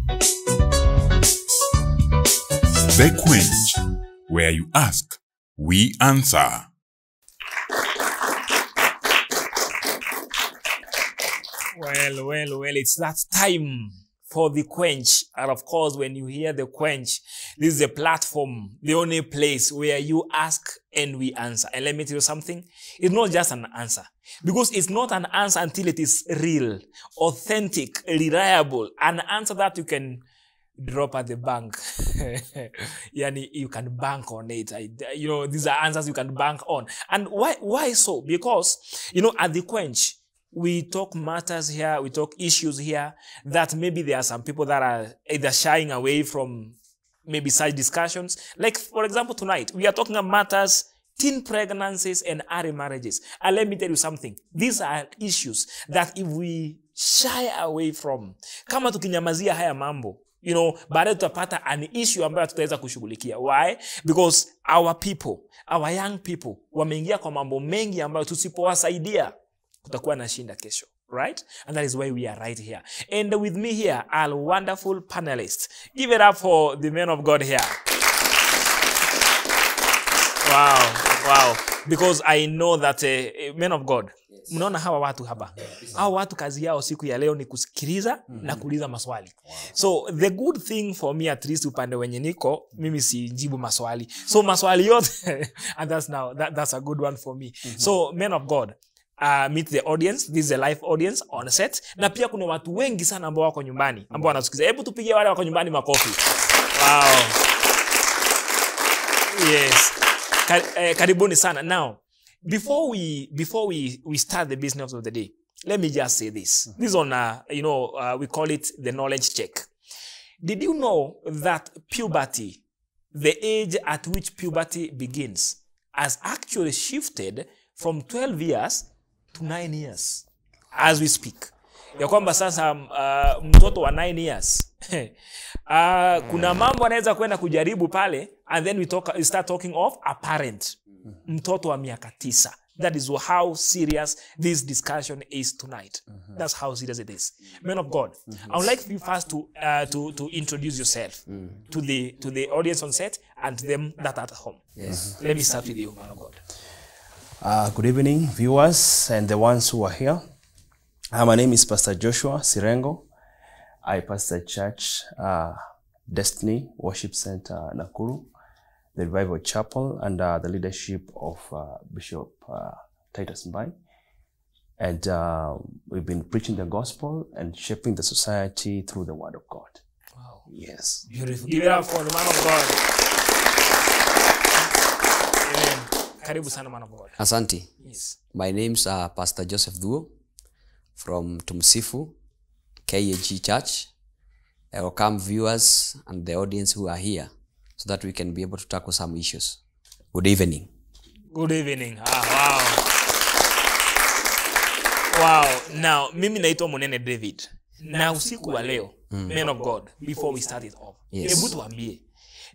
The Quench, where you ask, we answer. Well, it's that time for the Quench. And of course, when you hear the Quench, this is a platform, the only place where you ask and we answer. And let me tell you something, it's not just an answer. Because it's not an answer until it is real, authentic, reliable, an answer that you can drop at the bank. Yani, you can bank on it. These are answers you can bank on. And why so? Because, at the Quench, we talk matters here, we talk issues here that maybe there are some people that are either shying away from maybe such discussions. Like, for example, tonight, we are talking about matters, teen pregnancies and early marriages. And let me tell you something. These are issues that if we shy away from, kama tukinyamazia haya mambo, baadaye tutapata an issue ambayo tutaweza kushughulikia. Why? Because our people, our young people, wameingia kwa mambo mengi ambayo tusipowasaidia kutakuwa na shinda kesho. Right? And that is why we are right here. And with me here are wonderful panelists. Give it up for the men of God here. Wow. Because I know that men of God, mnaona hawa watu hapa. Hawa watu kazi yao siku ya leo ni kusikiliza na kuuliza maswali. So the good thing for me, at least upande wenye niko, mimi sijibu maswali. So maswali yote, and that's a good one for me. So men of God, meet the audience. This is a live audience on set. Na pia kuna watu wengi sana ambao wako nyumbani, ambao wanasikiza. Hebu tupigie wale wako nyumbani makofi. Wow. Yes. Karibuni sana. Now, before we start the business of the day, let me just say this. This is on, we call it the knowledge check. Did you know that puberty, the age at which puberty begins, has actually shifted from 12 years to 9 years as we speak? Ya kwamba sasa mtoto wa 9 years kuna mambo anaweza kwenda kujaribu pale, and then we start talking of a parent, mtoto wa miaka 9. That is how serious this discussion is tonight. That's how serious it is. Men of God, I would like you first to introduce yourself to the audience on set and to them that are at home. Yes. Let me start with you, man of God. Good evening, viewers and the ones who are here. My name is Pastor Joshua Sirengo. I pastor church Destiny Worship Center Nakuru, the Revival Chapel, under the leadership of Bishop Titus Mbai. And we've been preaching the gospel and shaping the society through the word of God. Wow. Yes. Beautiful. Give it up for the man of God. Amen. Karibu sana, man of God. Asante. Yes. My name's Pastor Joseph THUO from Tumsifu KAG Church. I welcome viewers and the audience who are here so that we can be able to tackle some issues. Good evening. Good evening. Wow. Now, mimi naitwa MUNENE David. Na usiku wa leo, men of God, before we start it off, hebu tuambie,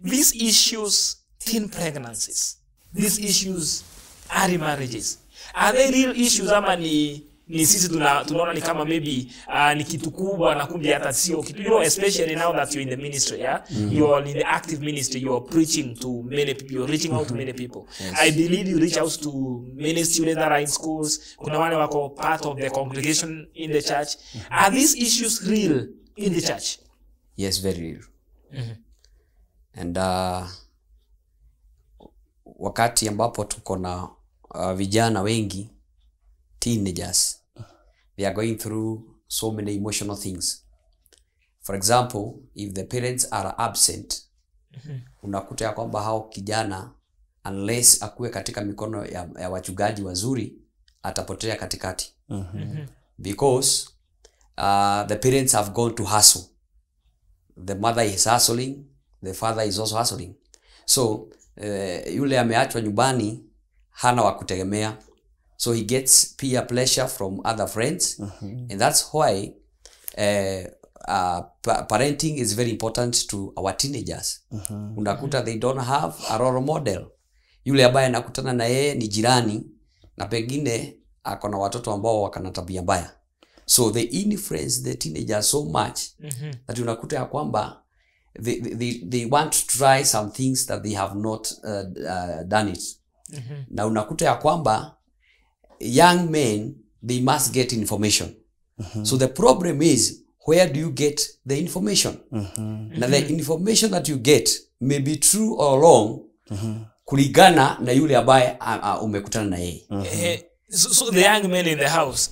these issues, teen pregnancies, these issues, early marriages, are they real issues ama ni sisi tunaona ni kama maybe ni kitu kubwa na kumbe hata sio kitu, especially now that you're in the ministry, you're in the active ministry, you're preaching to many people, you're reaching out to many people. Yes. I believe you reach out to many students that are in schools, kuna wale wako part of the congregation in the church. Are these issues real in the church? Yes, very real. And wakati ambapo tuko na vijana wengi, teenagers, they are going through so many emotional things. For example, if the parents are absent, unakuta ya kwamba hao kijana, unless akuwe katika mikono ya wachungaji wazuri, atapotea katikati. Because the parents have gone to hustle. The mother is hustling, the father is also hustling. So, yule ameachwa nyumbani, hana wa kutegemea. So he gets peer pleasure from other friends. And that's why parenting is very important to our teenagers. Unakuta they don't have a role model. Yule ambaye nakutana na yeye ni jirani, na pengine akona watoto ambao wakana tabia mbaya. So they influence the teenagers so much that unakuta ya kwamba they want to try some things that they have not done it. Na unakuta ya kwamba young men, they must get information. So the problem is, where do you get the information? Now the information that you get may be true or wrong kulingana na yule ambaye umekutana na yeye. So the young men in the house,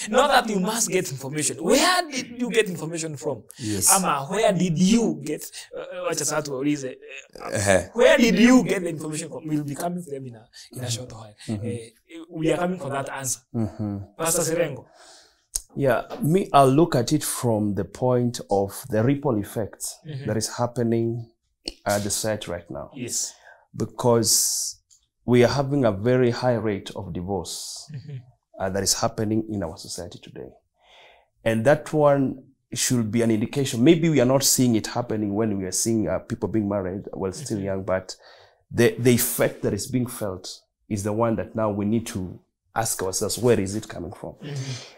not that you must get information. Where did you get information from? Yes. Ama, where did you get, where did you get the information from? We'll be coming to them in a short while. We are coming for that answer. Pastor Sirengo. Yeah, I'll look at it from the point of the ripple effect that is happening at the site right now. Yes. Because we are having a very high rate of divorce that is happening in our society today. And that one should be an indication. Maybe we are not seeing it happening when we are seeing people being married while still young, but the effect that is being felt is the one that now we need to ask ourselves, where is it coming from?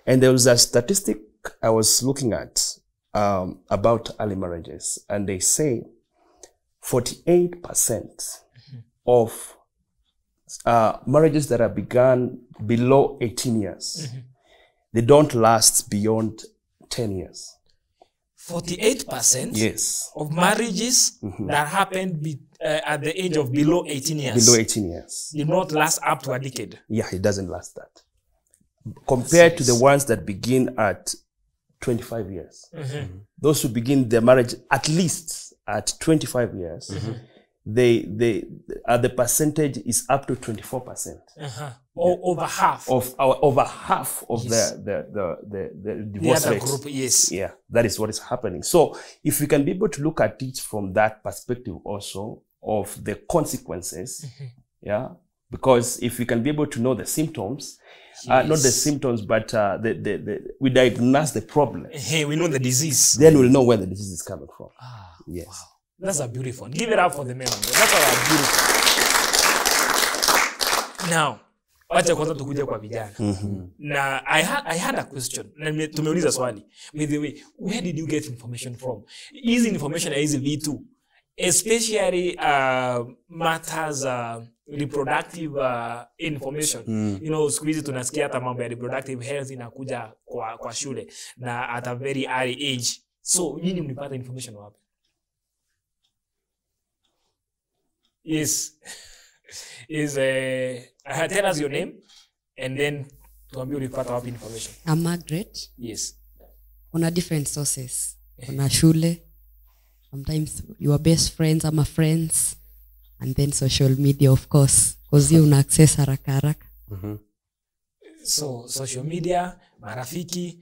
And there was a statistic I was looking at about early marriages, and they say 48% of marriages that are begun below 18 years, they don't last beyond 10 years. 48% Yes. of marriages that happened at the age of below 18 years. Below 18 years. Did not last up to a decade. Yeah, it doesn't last that. Compared to the ones that begin at 25 years. Those who begin their marriage at least at 25 years, the percentage is up to 24%. Over half of the divorce rate. Group, yes. Yeah, that is what is happening. So if we can be able to look at it from that perspective also of the consequences, yeah, because if we can be able to know the symptoms, not the symptoms, but we diagnose the problem. Hey, we know the disease. Then we'll know where the disease is coming from. Yes. Wow. That's a beautiful one. Give it up for the men. That's a beautiful. Now, wacha kwanza tukuje kwa vijana. Na I had a question. Na tumeuliza swali. By the way, where did you get information from? Is information is V2, especially matters reproductive information. You know, siku hizi tunasikia hata mambo ya reproductive health inakuja kwa shule na at a very early age. So, nini mlipata information wapi? Is tell us your name and then tuambie ulipata wapi information. I'm Margaret. Yes. Kuna different sources. Kuna shule. Sometimes your best friends ama friends, and then social media, of course, because you una access haraka. So social media, marafiki,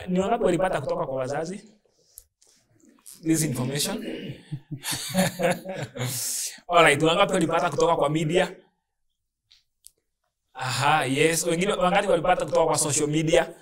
ni wangapi walipata kutoka kwa wazazi this information? Alright, wangapi walipata kutoka kwa media? Aha, yes. Wengine wangapi walipata kutoka kwa social media?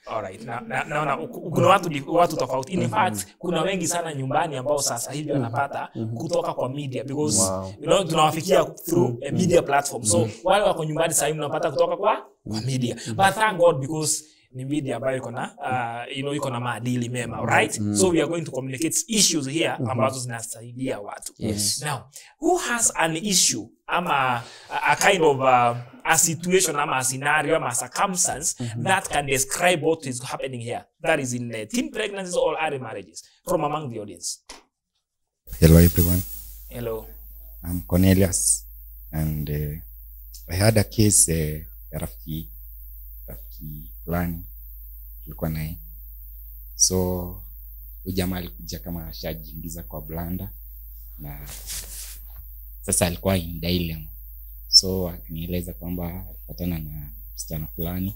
Alright, na kuna watu tofauti. In fact, kuna wengi sana nyumbani ambao sasa hivi wanapata kutoka kwa media because you know tunawafikia through a media platform. So wale wako nyumbani sasa hivi wanapata kutoka kwa media. But thank God because ni media ambayo iko na iko na maadili mema, right? So we are going to communicate issues here ambazo zinasaidia watu. Yes. Now, who has an issue ama a kind of a situation ama a scenario ama a circumstance that can describe what is happening here, that is in teen pregnancies or early marriages, from among the audience? Hello everyone. Hello. I'm Cornelius, and I had a case rafiki fulani tulikuwa naye. So ujamaa alikuja kama ashajiingiza kwa blanda na sasa alikuwa in dilemma. So akanieleza kwamba alipatana na msichana fulani.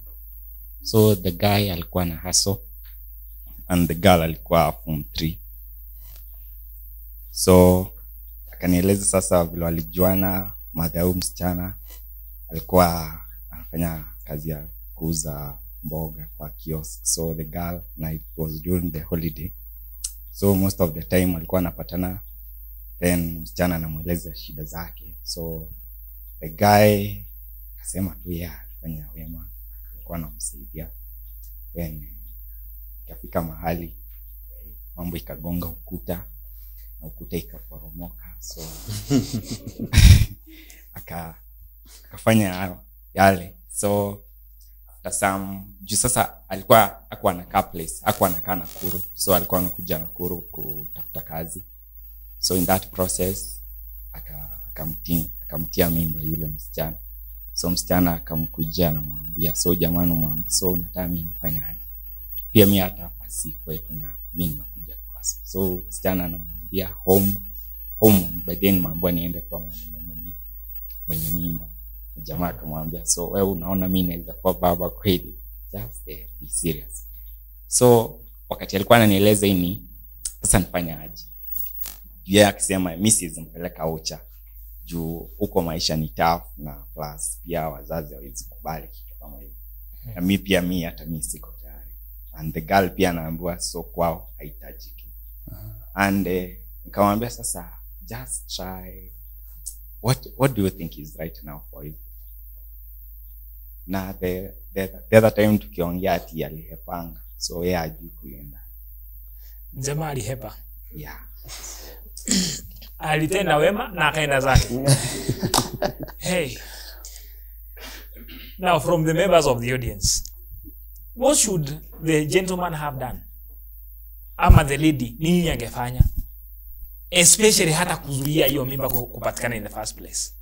So the guy alikuwa na hustle and the girl alikuwa form 3. So akanieleza sasa vile walijuana, mother ya msichana alikuwa anafanya kazi ya kuuza mboga kwa kiosk. So the girl, na it was during the holiday, so most of the time alikuwa anapatana, then msichana anamueleza shida zake. So the guy akasema tu alifanya wema, nilikuwa namsaidia. Then ikafika mahali mambo ikagonga ukuta na ukuta ikaporomoka, so akafanya yale. So after some juu sasa alikuwa hakuwa anakaa place, hakuwa anakaa Nakuru, so alikuwa anakuja Nakuru kutafuta kazi. So in that process akamtia mimba yule msichana. So msichana akamkujia na kumwambia, so jamani mwambie, so unataka mimi nifanye aje? Pia mimi hata hapa si kwetu na mimi nakuja kwa sasa. So msichana anamwambia home by then mambo niende kwa mwenye mimba. Jamaa akamwambia, so wewe unaona mimi naweza kuwa baba kweli? Just be serious. So wakati alikuwa ananieleza ini, sasa nifanya aje? Yeye akisema mimi sizimpeleka Ocha juu huko maisha ni tough, na plus pia wazazi hawezi kubali kitu kama hiyo. Na mimi hata mimi siko tayari. And the girl pia anaambiwa so kwao haitajiki. And nikamwambia sasa just try. What do you think is right now for you? Na the other time tukiongea ati alihepanga, so yeye hajui kuenda. Jamaa alihepa. Yeah. Alitenda wema na akaenda zake. Hey. Now from the members of the audience, what should the gentleman have done? Ama the lady, nini angefanya? Especially hata kuzuia hiyo mimba kupatikana in the first place.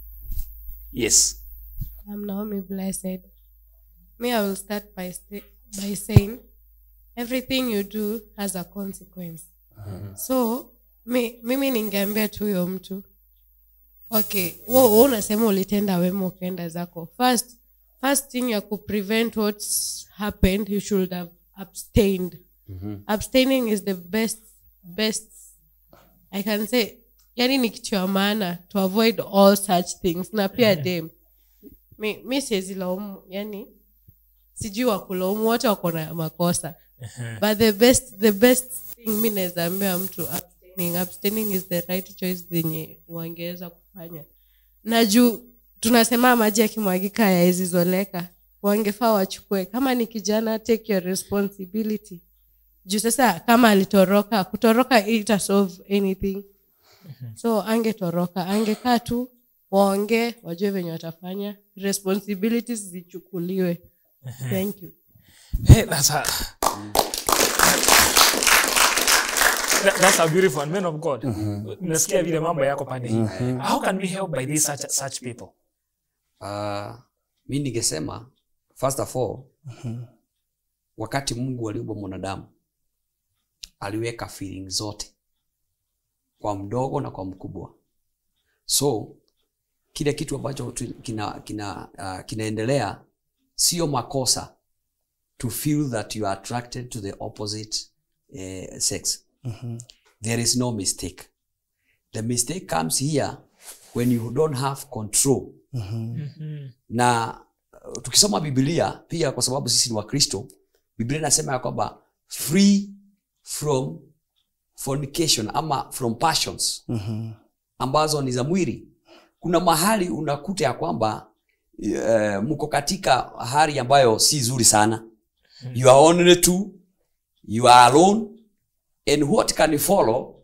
Yes. I'm Naomi Blessed. Me, I will start by saying everything you do has a consequence. So mimi ningeambia tu huyo mtu, okay, wewe unasema ulitenda wema ukaenda zako. First thing ya ku prevent what's happened, you should have abstained. Abstaining is the best I can say. Yani ni kitu ya maana to avoid all such things. Na pia dem mi siwezi laumu, yani sijui wakulaumu, wote wako na makosa. But the best thing mimi naweza ambia mtu, abstaining is the right choice zenye wangeweza kufanya. Na juu tunasema maji yakimwagika yaezizoleka, wangefaa wachukue. Kama ni kijana, take your responsibility. Juu sasa kama alitoroka, kutoroka ita solve anything. So angetoroka, angekaa tu waonge, wajue venye watafanya, responsibilities zichukuliwe. Thank you. Hey, that's a beautiful one, man of God. Nasikia vile mambo yako pande hii. How can we help by these such people? Mimi ningesema first of all, wakati Mungu aliumba mwanadamu, aliweka feeling zote kwa mdogo na kwa mkubwa. So kile kitu ambacho kinaendelea sio makosa to feel that you are attracted to the opposite sex. There is no mistake. The mistake comes here when you don't have control. Na tukisoma Biblia pia, kwa sababu sisi ni Wakristo, Biblia inasema ya kwamba free from fornication ama from passions ambazo ni za mwili. Kuna mahali unakuta ya kwamba mko katika hali ambayo si nzuri sana. You are only two, you are alone, and what can follow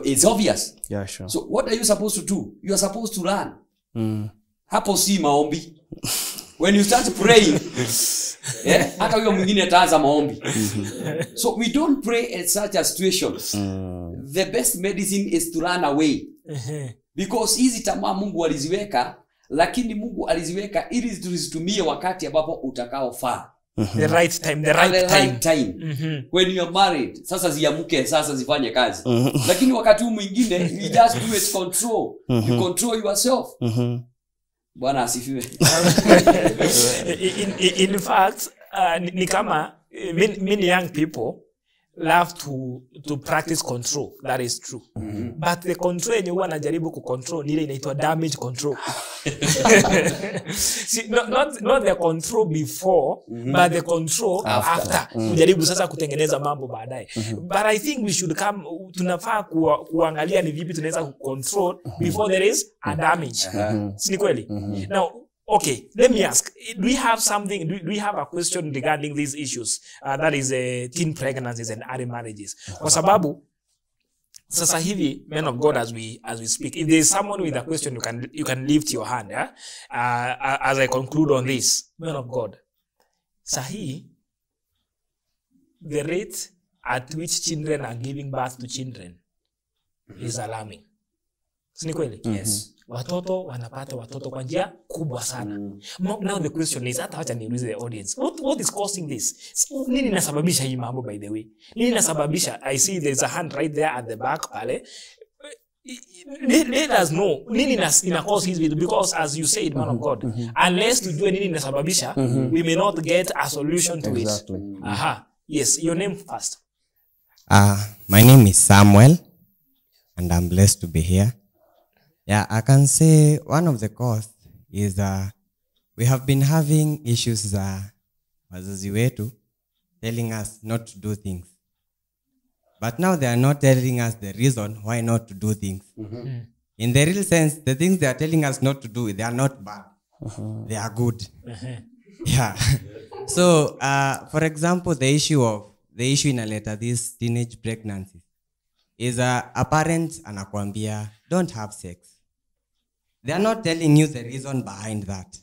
it's obvious. Yeah, sure. So what are you supposed to do? You are supposed to run. Hapo si maombi. When you start praying, hata huyo mwingine ataanza maombi. So we don't pray in such a situation. The best medicine is to run away. Because hizi tamaa Mungu aliziweka, lakini Mungu aliziweka ili tuzitumie wakati ambapo utakaofaa. The right time. When you are married, sasa ziamuke, sasa zifanye kazi. Lakini wakati mwingine you just do it control. You control yourself. Bwana asifiwe. In fact, ni kama many young people love to practice control. That is true. But the control yenye huwa anajaribu kucontrol ni ile inaitwa damage control. See, not the control before, but the control after. Kujaribu sasa kutengeneza mambo baadaye. But I think we should tunafaa kuangalia ni vipi tunaweza kucontrol before there is a damage. Si kweli? Now, Okay, let me ask, do we have something, do we have a question regarding these issues? That is teen pregnancies and early marriages. Kwa sababu, sasa hivi, men of God, as we speak, if there is someone with a question, you can lift your hand, yeah? As I conclude on this, men of God. Sahi, the rate at which children are giving birth to children is alarming. Si ni kweli? Yes. Watoto wanapata watoto kwa njia kubwa sana. Now the question is, hata wacha niulize the audience, what is causing this? Nini nasababisha hii mambo, by the way? Nini nasababisha? I see there's a hand right there at the back pale. Let us know nini ina cause his video, because as you said, man of God, unless tujue nini nasababisha, we may not get a solution to it. Aha. Yes, your name first. My name is Samuel, and I'm blessed to be here. Yeah, I can say one of the cause is we have been having issues wazazi wetu telling us not to do things. But now they are not telling us the reason why not to do things. In the real sense, the things they are telling us not to do, they are not bad. They are good. Yeah. So, for example, the issue in a letter, these teenage pregnancies, is a parent anakuambia, don't have sex. They are not telling you the reason behind that.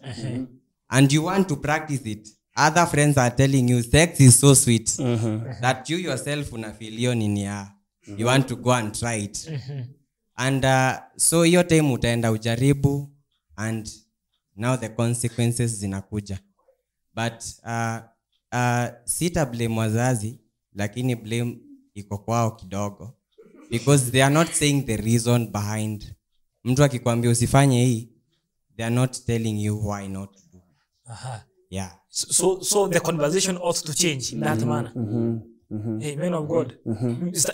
And you want to practice it. Other friends are telling you sex is so sweet that you yourself unafeel you want to go and try it. And so your time utaenda ujaribu, and now the consequences zinakuja. But sita blame wazazi, lakini blame iko kwao kidogo, because they are not saying the reason behind. Mtu akikwambia usifanye hii, they are not telling you why not to do. Yeah. So the conversation ought to change in that manner. Hey, men of God.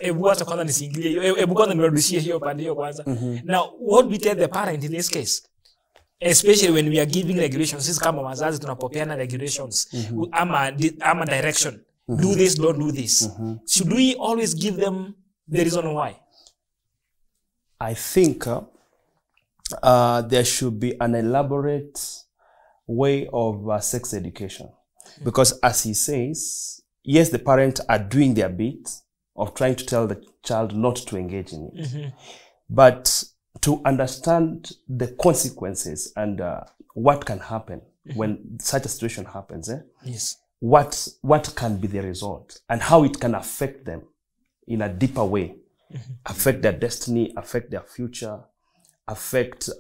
Ebu acha kwanza nisiingilie. Ebu kwanza nirudishie hiyo pande hiyo kwanza. Now, what we tell the parent in this case, especially when we are giving regulations, sisi kama wazazi tunapopeana regulations, ama direction, do this, don't do this. Should we always give them the reason why? I think there should be an elaborate way of sex education, because as he says, yes, the parents are doing their bit of trying to tell the child not to engage in it, but to understand the consequences and what can happen when such a situation happens, yes, what can be the result and how it can affect them in a deeper way, affect their destiny, affect their future, affect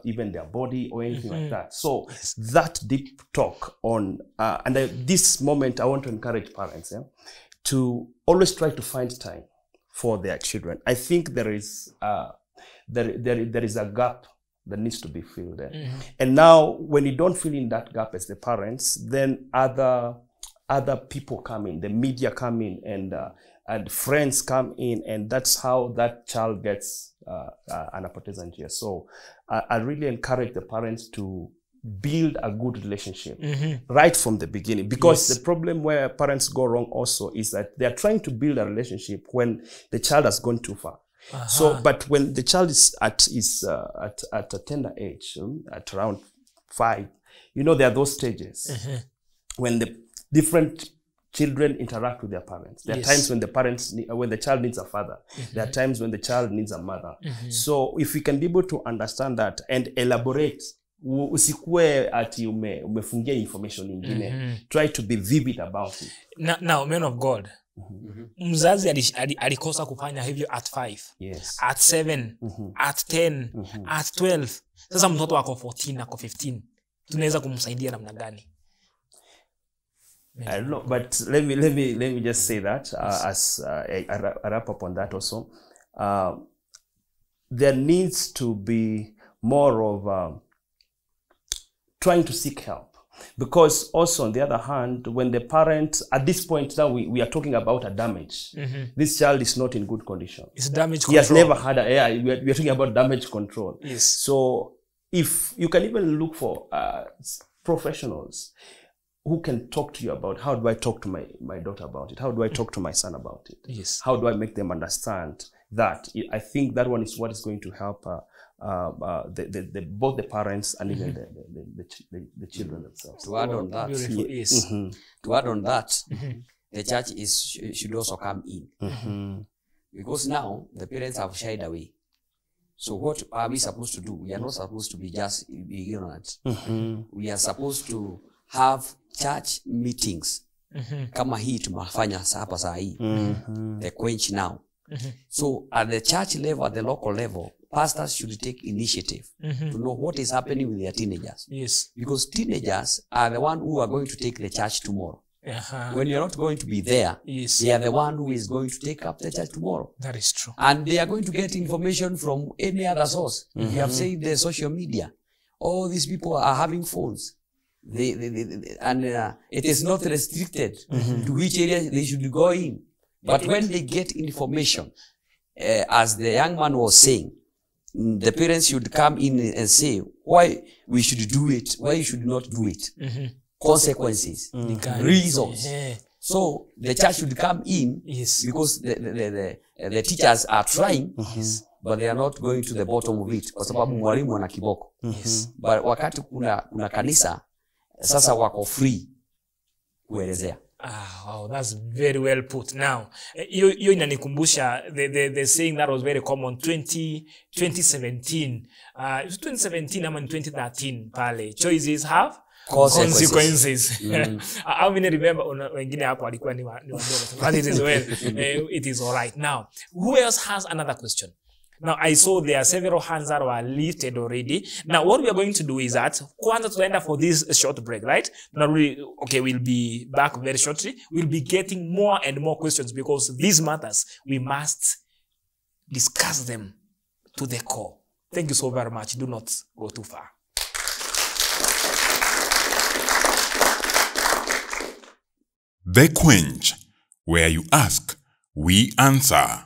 even their body or anything like that. So that deep talk on, and this moment I want to encourage parents to always try to find time for their children. I think there is a gap that needs to be filled there. And now when you don't fill in that gap as the parents, then other people come in, the media come in, and friends come in, and that's how that child gets anapoteza njia. So I really encourage the parents to build a good relationship right from the beginning, because the problem where parents go wrong also is that they are trying to build a relationship when the child has gone too far. So, but when the child is at a tender age, at around 5, there are those stages when the different children interact with their parents. There are times when the child needs a father. There are times when the child needs a mother. So if we can be able to understand that and elaborate, usikue ati umefungia information ingine. Try to be vivid about it. Now, men of God, mzazi alikosa kufanya hivyo at 5, at 7, at 10, at 12. Sasa mtoto wako 14, ako 15. Tunaweza kumsaidia namna gani? I don't know, but let me just say that as I wrap up on that also. There needs to be more of trying to seek help, because also on the other hand, when the parent, at this point now we are talking about a damage. This child is not in good condition. It's damage control. He has never had we are talking about damage control. Yes. So if you can even look for professionals who can talk to you about, how do I talk to my daughter about it? How do I talk to my son about it? Yes. How do I make them understand that, I think that one is what is going to help both the parents and even the children themselves. To add on that, Beautiful. Yes. to add on that, the church should also come in. Because now the parents have shied away. So what are we supposed to do? We are not supposed to be just ignorant. We are supposed to have church meetings. Kama hii tumafanya hapa saa hii. The Quench now. So at the church level, at the local level, pastors should take initiative to know what is happening with their teenagers. Yes. Because teenagers are the one who are going to take the church tomorrow. When you're not going to be there, Yes. they are the one who is going to take up the church tomorrow. That is true. And they are going to get information from any other source. You have said the social media. All these people are having phones. It is not restricted to which area they should go in. But when they get information, as the young man was saying, the parents should come in and say why we should do it, why you should not do it. Consequences, reasons. So the church should come in because the teachers are trying, but they are not going to the bottom of it. Kwa sababu mwalimu ana kiboko. But wakati kuna kanisa, sasa wako free kuelezea. Wow, that's very well put. Now, you inanikumbusha the saying that was very common 2017. It was 2017 ama 2013 pale. Choices have consequences. How many remember wengine hapo alikuwa ni wadogo. But it is well. It is all right. Now, who else has another question? Now, I saw there are several hands that were lifted already. Now, what we are going to do is that, kwanza tunaenda for this short break, right? Now, we'll be back very shortly. We'll be getting more and more questions because these matters, we must discuss them to the core. Thank you so very much. Do not go too far. The Quench, where you ask, we answer.